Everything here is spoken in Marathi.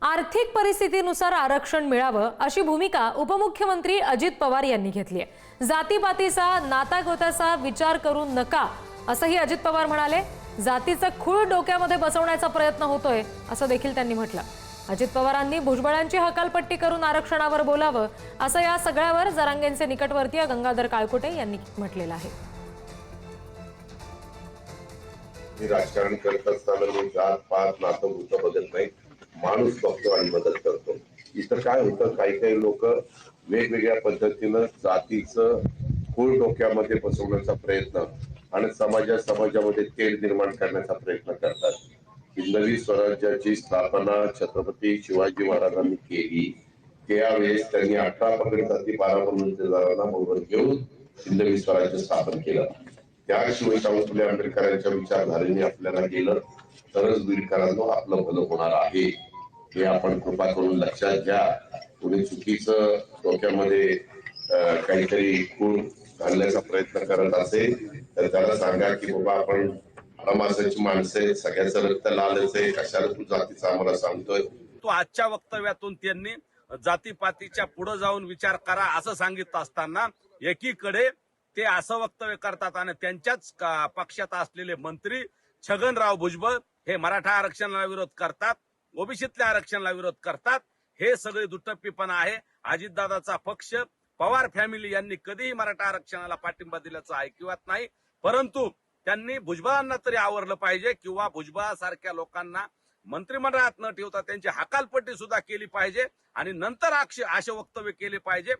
आर्थिक परिस्थितीनुसार आरक्षण मिळावं अशी भूमिका उपमुख्यमंत्री अजित पवार यांनी घेतली आहे। जातीपातीचा नातागोताचा विचार करू नका असंही अजित पवार म्हणाले। जातीचा खूळ डोक्यामध्ये बसवण्याचा प्रयत्न होतोय असं देखील त्यांनी म्हटलं। अजित पवारांनी भुजबळांची हकालपट्टी करून आरक्षणावर बोलावं असं या सगळ्यावर जरांगेंचे निकटवर्तीय गंगाधर काळकुटे यांनी म्हटलेलं आहे। राजकारण करत असताना मी जात पात नातं भूत बघत नाही, माणूस बघतो आणि मदत करतो। इथं काय होतं, काही काही लोक वेगवेगळ्या पद्धतीनं जातीचं खूळ डोक्यामध्ये बसवण्याचा प्रयत्न आणि समाजामध्ये तेढ निर्माण करण्याचा प्रयत्न करतात। हिंदवी स्वराज्याची स्थापना छत्रपती शिवाजी महाराजांनी केली, त्यावेळेस त्यांनी 18 पगड जाती 12 बलुतेदारांना बरोबर घेऊन हिंदवी स्वराज्य स्थापन केलं। त्या शिवाजीराव फुले आंबेडकरांच्या विचारधारेने आपल्याला गेलं तरच बीडकरांनो आपलं भलं होणार आहे, हे आपण कृपा करून लक्षात घ्या। कुणी चुकीचं डोक्यामध्ये काहीतरी खूळ घालण्याचा प्रयत्न करत असेल तर त्याला सांगा की बाबा आपण माणसाची माणसं आहे, सगळ्याचं रक्त लालच आहे, कशाला तू जातीचा आम्हाला सांगतोय। तो आजच्या वक्तव्यातून त्यांनी जातीपातीच्या पुढे जाऊन विचार करा असं सांगितलं असताना एकीकडे ते असं वक्तव्य करतात आणि त्यांच्याच पक्षात असलेले मंत्री छगनराव भुजबळ हे मराठा आरक्षणाला विरोध करतात, ओबीसीतल्या आरक्षणाला विरोध करतात। हे सगळे दुटप्पीपणा आहे। अजितदादाचा पक्ष पवार फॅमिली यांनी कधीही मराठा आरक्षणाला पाठिंबा दिल्याचं ऐकिवात नाही, परंतु त्यांनी भुजबळांना तरी आवरलं पाहिजे किंवा भुजबळासारख्या लोकांना मंत्रिमंडळात न ठेवता त्यांची हकालपट्टी सुद्धा केली पाहिजे आणि नंतर असे वक्तव्य केले पाहिजे।